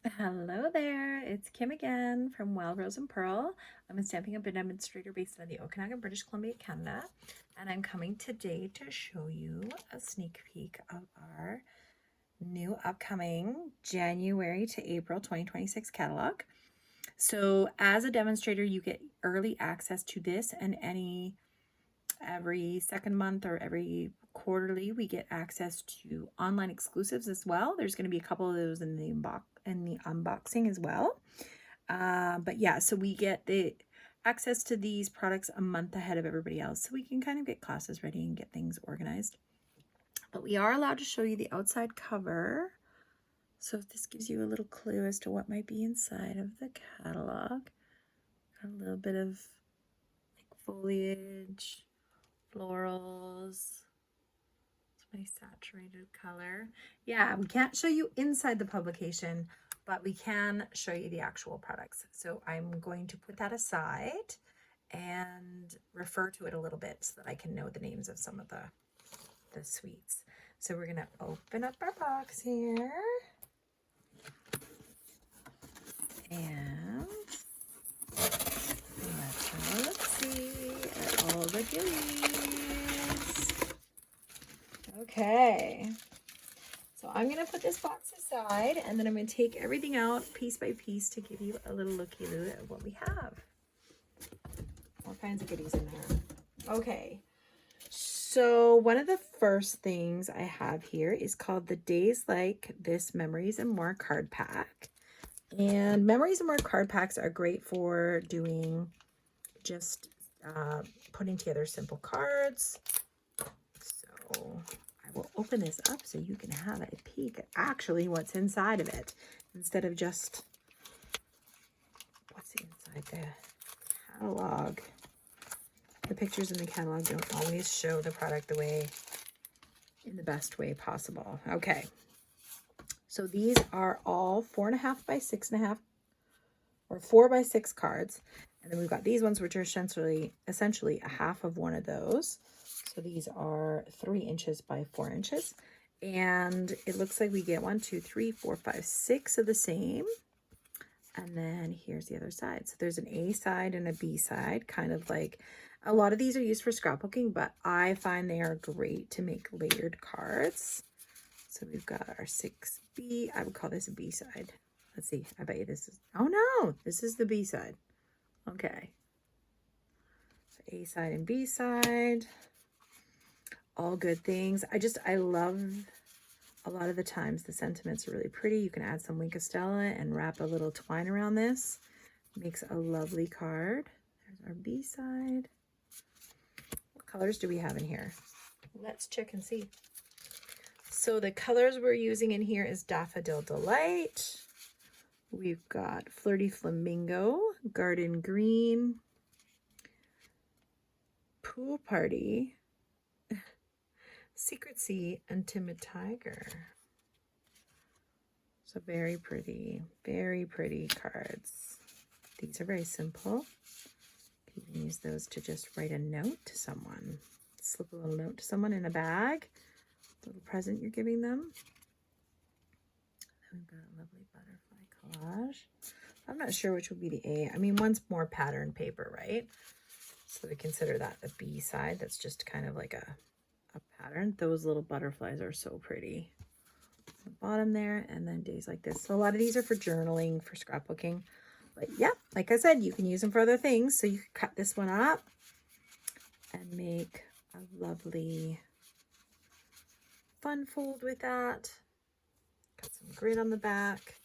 Hello there, it's Kim again from Wild Rose and Pearl. I'm a Stampin' Up! Demonstrator based in the Okanagan, British Columbia, Canada, and I'm coming today to show you a sneak peek of our new upcoming January to April 2026 catalog. So as a demonstrator, you get early access to this and every second month or every quarterly we get access to online exclusives as well. There's going to be a couple of those in the unboxing as well. But yeah, so we get the access to these products a month ahead of everybody else, so we can kind of get classes ready and get things organized. But we are allowed to show you the outside cover, so if this gives you a little clue as to what might be inside of the catalog. Got a little bit of like foliage, florals, nice saturated color. Yeah, we can't show you inside the publication, but we can show you the actual products. So I'm going to put that aside and refer to it a little bit so that I can know the names of some of the sweets. So we're gonna open up our box here. And let's see at all the goodies. Okay. So I'm going to put this box aside and then I'm going to take everything out piece by piece to give you a little looky-loo at what we have. All kinds of goodies in there. Okay. So one of the first things I have here is called the Days Like This Memories and More card pack. And Memories and More card packs are great for doing just putting together simple cards. So we'll open this up so you can have a peek at actually what's inside of it instead of just what's inside the catalog. The pictures in the catalog don't always show the product in the best way possible. Okay, so these are all 4.5 by 6.5 or 4 by 6 cards, and then we've got these ones which are essentially a half of one of those. So these are 3 inches by 4 inches. And it looks like we get 1, 2, 3, 4, 5, 6 of the same. And then here's the other side. So there's an A side and a B side, kind of like a lot of these are used for scrapbooking, but I find they are great to make layered cards. So we've got our 6B. I would call this a B side. Let's see. I bet you this is, oh no, this is the B side. Okay. So A side and B side. All good things. I love a lot of the times the sentiments are really pretty. You can add some Wink of Stella and wrap a little twine around this. Makes a lovely card. There's our B side. What colors do we have in here? Let's check and see. So the colors we're using in here is Daffodil Delight. We've got Flirty Flamingo, Garden Green, Pool Party, Secret Sea, and Timid Tiger. So very pretty cards. These are very simple. You can use those to just write a note to someone. Slip a little note to someone in a bag. A little present you're giving them. Then we've got a lovely butterfly collage. I'm not sure which would be the A. I mean, one's more pattern paper, right? So we consider that the B side. That's just kind of like a pattern. Those little butterflies are so pretty. The bottom there, and then Days Like This. So a lot of these are for journaling, for scrapbooking. But yeah, like I said, you can use them for other things. So you can cut this one up and make a lovely fun fold with that. Got some grid on the back.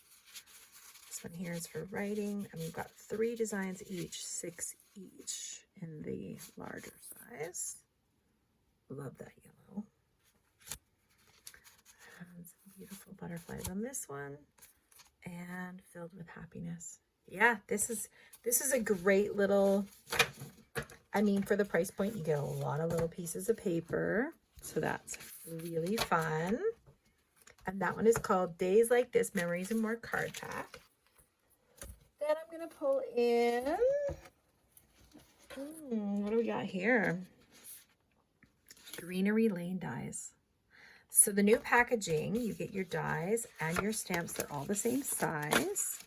This one here is for writing. And we've got 3 designs each, 6 each in the larger size. Love that yellow. And some beautiful butterflies on this one. And filled with happiness. Yeah, this is a great little, I mean, for the price point, you get a lot of little pieces of paper. So that's really fun. And that one is called Days Like This, Memories and More card pack. Then I'm going to pull in, what do we got here? Greenery Lane dies. So the new packaging, you get your dies and your stamps. They're all the same size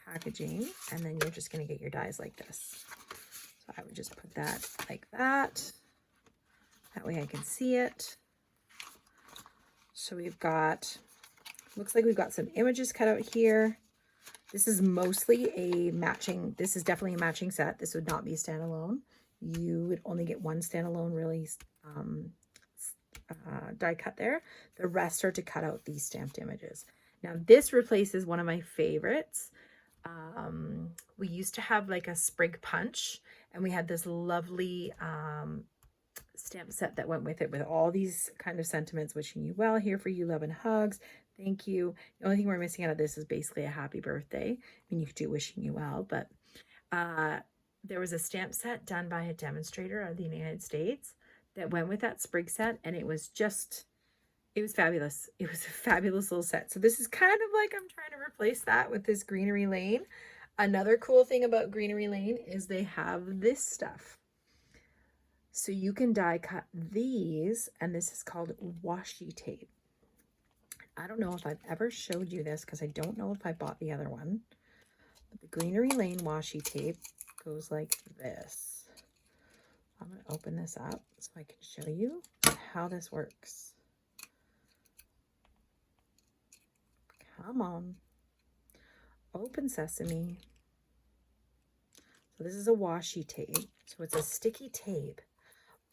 packaging. And then you're just going to get your dies like this. So I would just put that like that. That way I can see it. So we've got, looks like we've got some images cut out here. This is mostly a matching, this is definitely a matching set. This would not be standalone. You would only get one standalone really die cut there. The rest are to cut out these stamped images. Now this replaces one of my favorites. We used to have like a sprig punch, and we had this lovely stamp set that went with it with all these kind of sentiments: wishing you well, here for you, love and hugs, thank you. The only thing we're missing out of this is basically a happy birthday. I mean, you could do wishing you well, but there was a stamp set done by a demonstrator out of the United States that went with that sprig set, and it was just, it was fabulous. It was a fabulous little set. So this is kind of like I'm trying to replace that with this Greenery Lane. Another cool thing about Greenery Lane is they have this stuff. So you can die cut these, and this is called washi tape. I don't know if I've ever showed you this because I don't know if I bought the other one. But the Greenery Lane washi tape goes like this. I'm going to open this up so I can show you how this works. Come on. Open sesame. So this is a washi tape. So it's a sticky tape.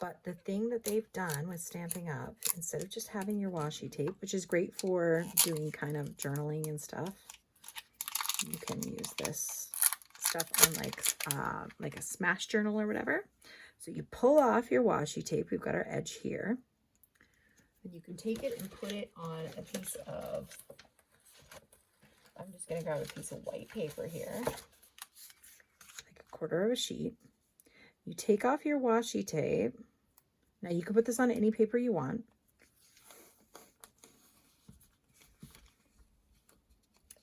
But the thing that they've done with Stampin' Up, instead of just having your washi tape, which is great for doing kind of journaling and stuff, you can use this stuff on like a smash journal or whatever. So you pull off your washi tape. We've got our edge here. And you can take it and put it on a piece of, I'm just going to grab a piece of white paper here, like a quarter of a sheet. You take off your washi tape. Now you can put this on any paper you want.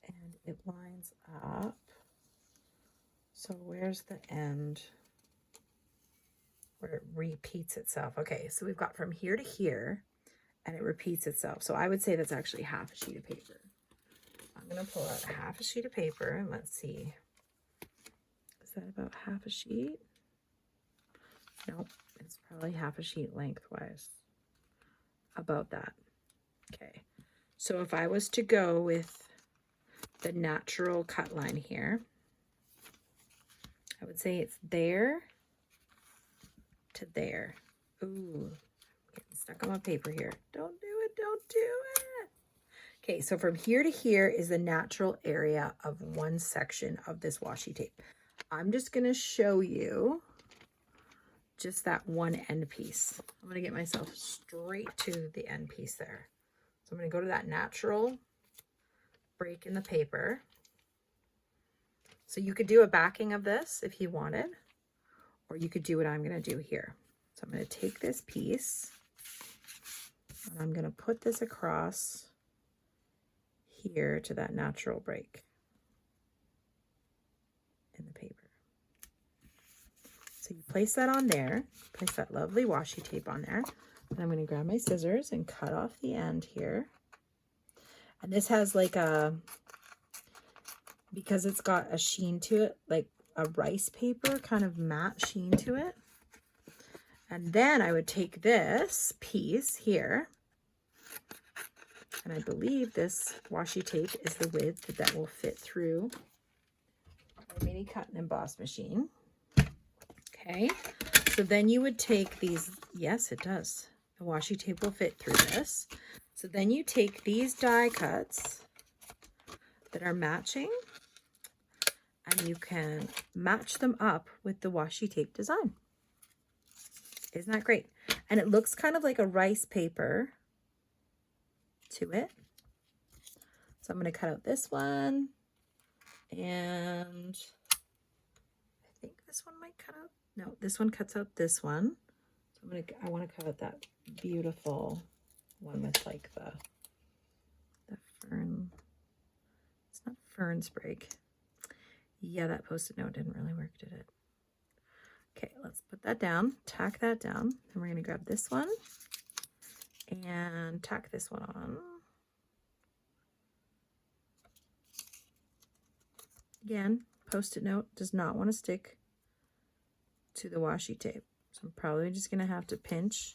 And it lines up. So where's the end? Where it repeats itself. Okay, so we've got from here to here, and it repeats itself. So I would say that's actually half a sheet of paper. I'm going to pull out half a sheet of paper, and let's see. Is that about half a sheet? Nope, it's probably half a sheet lengthwise. About that. Okay, so if I was to go with the natural cut line here, I would say it's there to there. Ooh, getting stuck on my paper here. Don't do it, don't do it. Okay, so from here to here is the natural area of one section of this washi tape. I'm just going to show you just that one end piece. I'm going to get myself straight to the end piece there. So I'm going to go to that natural break in the paper. So you could do a backing of this if you wanted, or you could do what I'm going to do here. So I'm going to take this piece and I'm going to put this across here to that natural break in the paper. So you place that on there, place that lovely washi tape on there, and I'm going to grab my scissors and cut off the end here. And this has like a, because it's got a sheen to it, like a rice paper kind of matte sheen to it. And then I would take this piece here, and I believe this washi tape is the width that will fit through my mini cut and emboss machine. Okay, so then you would take these, yes it does, the washi tape will fit through this. So then you take these die cuts that are matching, and you can match them up with the washi tape design. Isn't that great? And it looks kind of like a rice paper to it. So I'm going to cut out this one, and I think this one might cut out. No, this one cuts out this one. So I want to cut out that beautiful one with like the fern. It's not fern sprig. Yeah, that Post-it note didn't really work, did it? Okay, let's put that down, tack that down. Then we're going to grab this one and tack this one on. Again, Post-it note does not want to stick to the washi tape. So I'm probably just going to have to pinch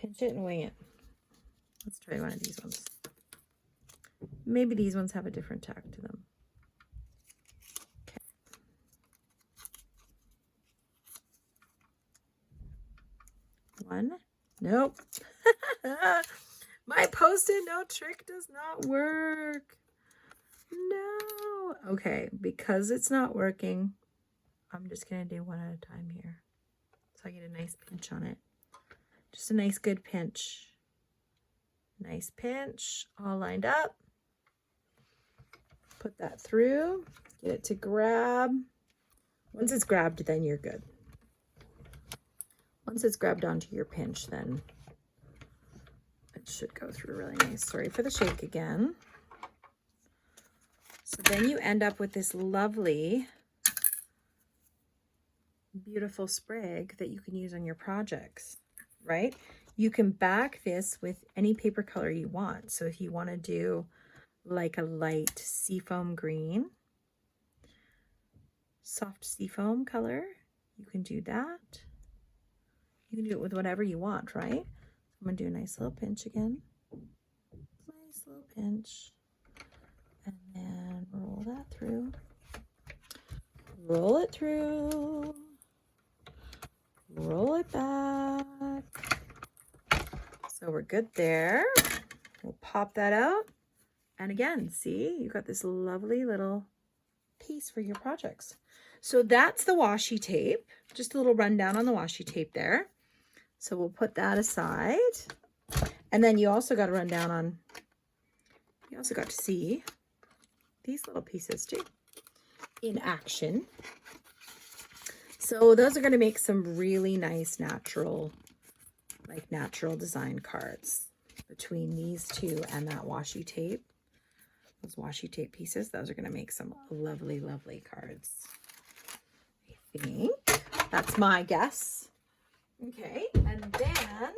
it and wing it. Let's try one of these ones. Maybe these ones have a different tack to them. Okay. One. Nope. My Post-it note trick does not work. No. Okay, because it's not working, I'm just going to do one at a time here. So I get a nice pinch on it. Just a nice good pinch. Nice pinch, all lined up. Put that through, get it to grab. Once it's grabbed, then you're good. Once it's grabbed onto your pinch, then it should go through really nice. Sorry for the shake again. So then you end up with this lovely, beautiful sprig that you can use on your projects, right? You can back this with any paper color you want. So if you want to do like a light seafoam green, soft seafoam color, you can do that. You can do it with whatever you want, right? I'm going to do a nice little pinch again. Nice little pinch. And then roll that through. Roll it through. Roll it back. So we're good there. We'll pop that out. And again, see, you've got this lovely little piece for your projects. So that's the washi tape. Just a little rundown on the washi tape there. So we'll put that aside. And then you also got to run down on, you also got to see these little pieces too in action. So those are going to make some really nice natural design cards between these two and that washi tape. Those washi tape pieces, those are going to make some lovely, lovely cards. I think that's my guess. Okay, and then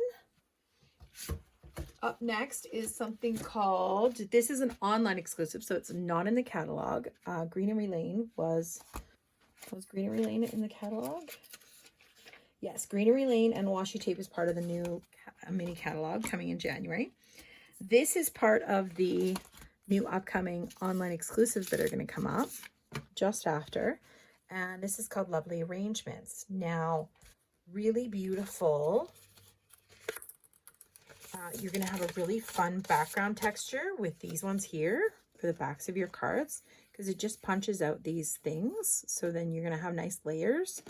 up next is something called, this is an online exclusive, so it's not in the catalog. Greenery Lane was Greenery Lane in the catalog? Yes, Greenery Lane and washi tape is part of the new mini catalog coming in January. This is part of the new upcoming online exclusives that are going to come up just after. And this is called Lovely Arrangements. Now, really beautiful. You're going to have a really fun background texture with these ones here for the backs of your cards, because it just punches out these things. So then you're going to have nice layers.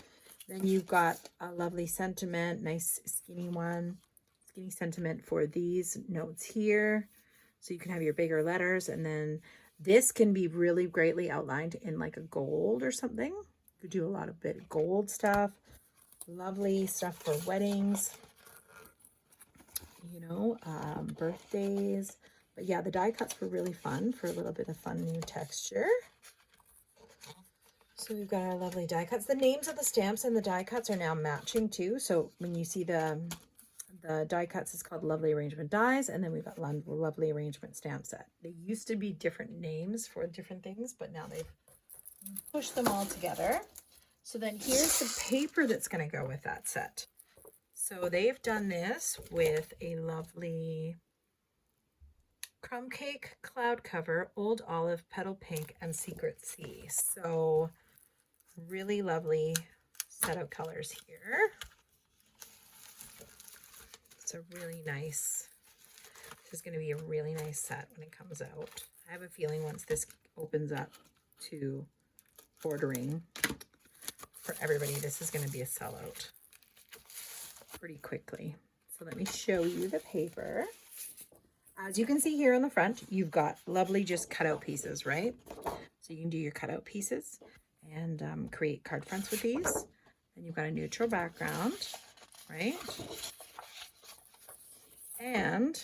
Then you've got a lovely sentiment, nice skinny one, skinny sentiment for these notes here. So you can have your bigger letters, and then this can be really greatly outlined in like a gold or something. You could do a lot of bit gold stuff, lovely stuff for weddings, you know, birthdays. But yeah, the die cuts were really fun for a little bit of fun new texture. So we've got our lovely die cuts. The names of the stamps and the die cuts are now matching too. So when you see the die cuts, is called Lovely Arrangement Dies, and then we've got Lovely Arrangement Stamp Set. They used to be different names for different things, but now they've pushed them all together. So then here's the paper that's going to go with that set. So they've done this with a lovely Crumb Cake, Cloud Cover, Old Olive, Petal Pink, and Secret Sea. So really lovely set of colors here. It's a really nice, this is going to be a really nice set when it comes out. I have a feeling once this opens up to ordering for everybody, this is going to be a sellout pretty quickly. So let me show you the paper. As you can see here on the front, you've got lovely just cutout pieces, right? So you can do your cutout pieces and create card fronts with these. Then you've got a neutral background, right? And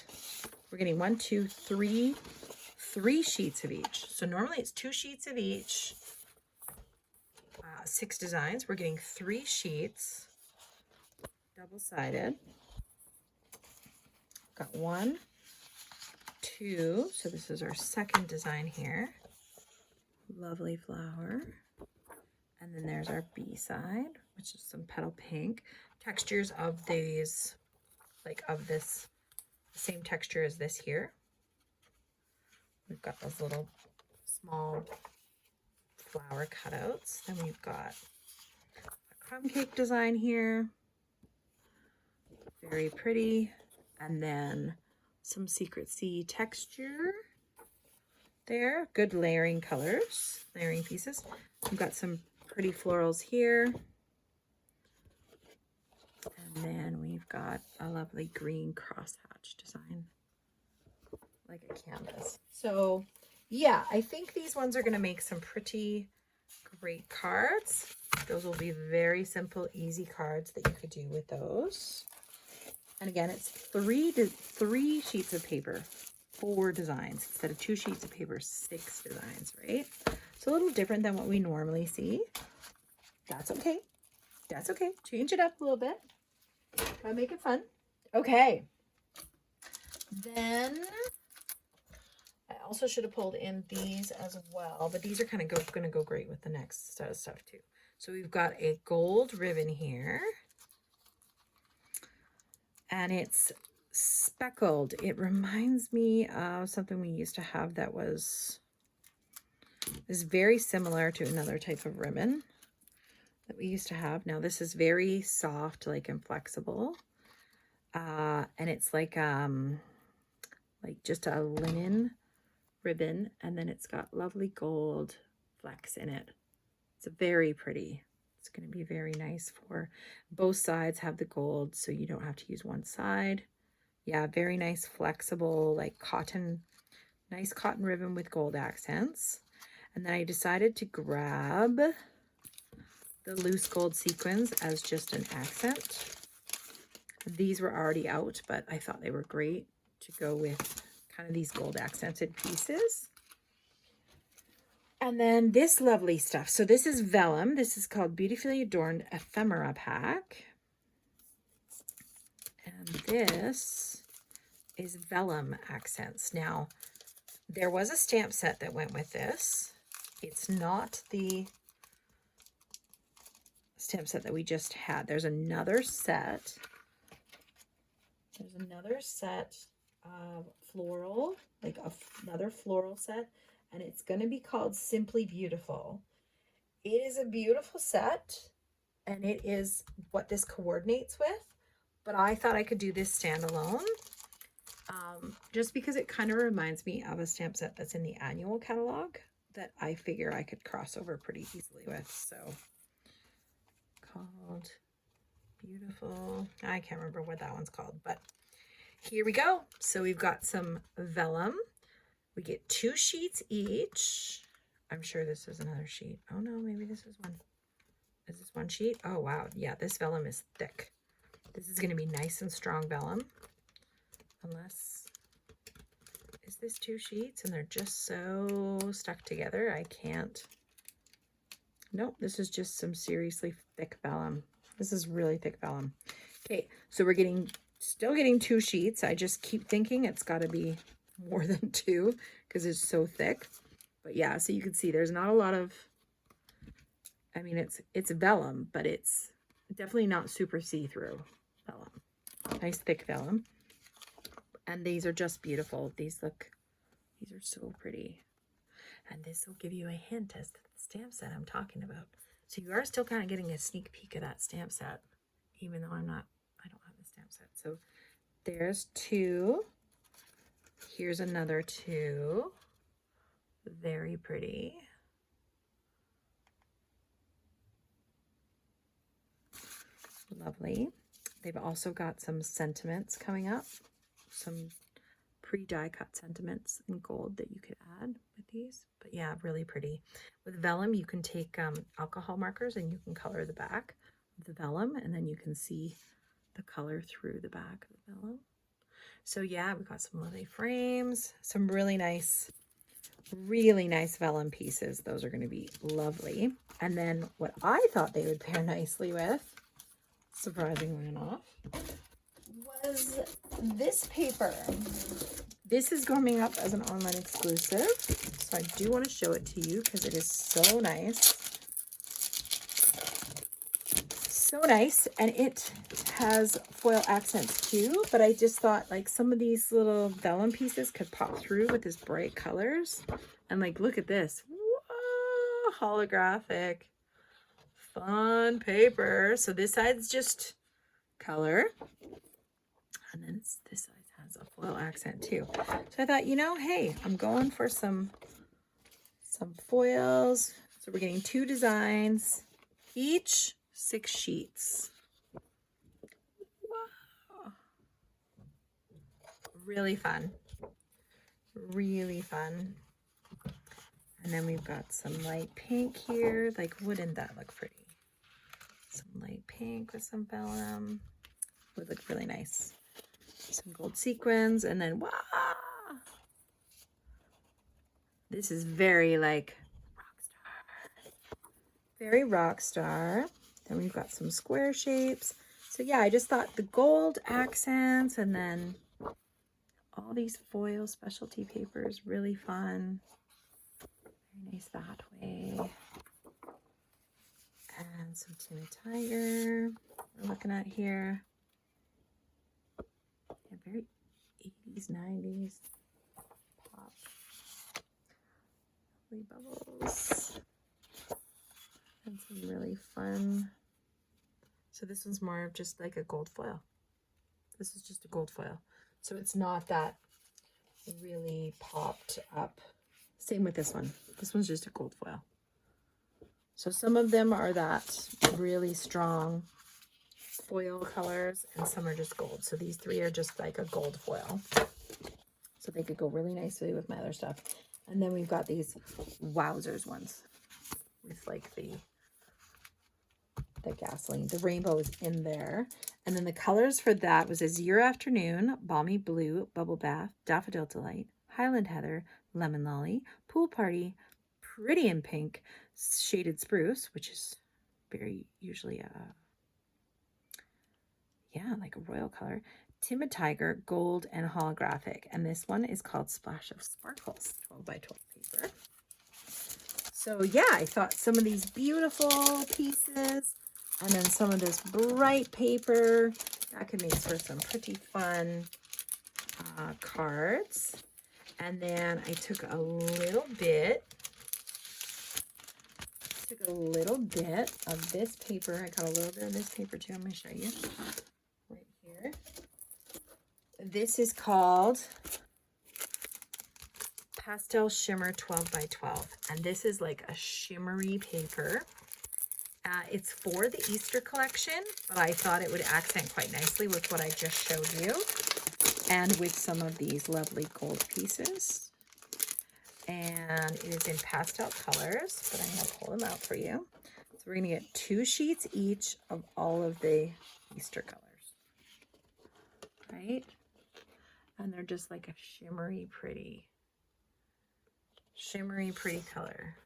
we're getting 1, 2, 3 sheets of each. So normally it's 2 sheets of each, 6 designs. We're getting 3 sheets, double-sided. Got 1, 2. So this is our second design here. Lovely flower. And then there's our B side, which is some petal pink. Textures of these, like of this, same texture as this here. We've got those little small flower cutouts. Then we've got a crumb cake design here. Very pretty. And then some Secret Sea texture there. Good layering colors, layering pieces. We've got some pretty florals here. And then we've got a lovely green crosshatch design, like a canvas. So yeah, I think these ones are going to make some pretty great cards. Those will be very simple, easy cards that you could do with those. And again, it's 3 sheets of paper, 4 designs instead of 2 sheets of paper, 6 designs, right? It's a little different than what we normally see. That's okay. That's okay. Change it up a little bit. Gotta make it fun. Okay. Then I also should have pulled in these as well, but these are kind of going to go great with the next stuff too. So we've got a gold ribbon here, and it's speckled. It reminds me of something we used to have that is very similar to another type of ribbon that we used to have. Now this is very soft, like, and flexible. And it's like just a linen ribbon, and then it's got lovely gold flecks in it. It's very pretty. It's going to be very nice for both sides. Have the gold, so you don't have to use one side. Yeah, very nice, flexible, like cotton, nice cotton ribbon with gold accents. And then I decided to grab the loose gold sequins as just an accent. These were already out, but I thought they were great to go with kind of these gold accented pieces. And then this lovely stuff. So this is vellum. This is called Beautifully Adorned Ephemera Pack. And this is vellum accents. Now, there was a stamp set that went with this. It's not the stamp set that we just had. There's another set. There's another set of floral, like another floral set, and it's going to be called Simply Beautiful. It is a beautiful set, and it is what this coordinates with, but I thought I could do this standalone, just because it kind of reminds me of a stamp set that's in the annual catalog that I figure I could cross over pretty easily with. So, called Beautiful. I can't remember what that one's called, but here we go. So we've got some vellum. We get 2 sheets each. I'm sure this is another sheet. Oh no, maybe this is one. Is this one sheet? Oh wow, yeah, this vellum is thick. This is going to be nice and strong vellum. Unless, is this 2 sheets and they're just so stuck together? I can't. Nope, this is just some seriously thick vellum. This is really thick vellum. Okay, so we're still getting 2 sheets. I just keep thinking it's got to be more than 2 because it's so thick. But yeah, so you can see there's not a lot of, I mean, it's vellum, but it's definitely not super see-through vellum. Nice thick vellum. And these are just beautiful. These are so pretty. And this will give you a hint as to the stamp set I'm talking about. So you are still kind of getting a sneak peek of that stamp set, even though I don't have the stamp set. So there's 2. Here's another 2. Very pretty. Lovely. They've also got some sentiments coming up. Some pre-die cut sentiments in gold that you could add with these. But yeah, really pretty. With vellum, you can take alcohol markers and you can color the back of the vellum, and then you can see the color through the back of the vellum. So yeah, we've got some lovely frames, some really nice vellum pieces. Those are going to be lovely. And then what I thought they would pair nicely with, surprisingly enough, was this paper. This is coming up as an online exclusive, so I do want to show it to you because it is so nice. So nice, and it has foil accents too, but I just thought like some of these little vellum pieces could pop through with this bright colors. And like, look at this. Whoa, holographic. Fun paper. So this side's just color. And then this side has a foil accent too. So I thought, you know, hey, I'm going for some foils. So we're getting 2 designs, each 6 sheets. Wow. Really fun. Really fun. And then we've got some light pink here. Like, wouldn't that look pretty? Some light pink with some vellum. Would look really nice. Some gold sequins, and then wow, this is very like rock star. Very rock star. Then we've got some square shapes. So yeah, I just thought the gold accents and then all these foil specialty papers, really fun. Very nice that way. And some Timmy Tiger we're looking at here. Yeah, very 80s, 90s pop. Lovely bubbles. And some really fun. So this one's more of just like a gold foil. This is just a gold foil. So it's not that really popped up. Same with this one. This one's just a gold foil. So some of them are that really strong foil colors and some are just gold. So these 3 are just like a gold foil. So they could go really nicely with my other stuff. And then we've got these wowzers ones with like the gasoline. The rainbow is in there. And then the colors for that was Azure Afternoon, Balmy Blue, Bubble Bath, Daffodil Delight, Highland Heather, Lemon Lolly, Pool Party, Pretty in Pink, Shaded Spruce, which is very usually like a royal color, Timid Tiger, Gold, and Holographic. And this one is called Splash of Sparkles, 12 by 12 paper. So yeah, I thought some of these beautiful pieces and then some of this bright paper, that could make for some pretty fun cards. And then I took a little bit of this paper. I got a little bit of this paper too. I'm going to show you right here. This is called Pastel Shimmer 12 by 12. And this is like a shimmery paper. It's for the Easter collection, but I thought it would accent quite nicely with what I just showed you and with some of these lovely gold pieces. And it is in pastel colors, but I'm going to pull them out for you. So we're going to get 2 sheets each of all of the Easter colors, right? And they're just like a shimmery pretty color.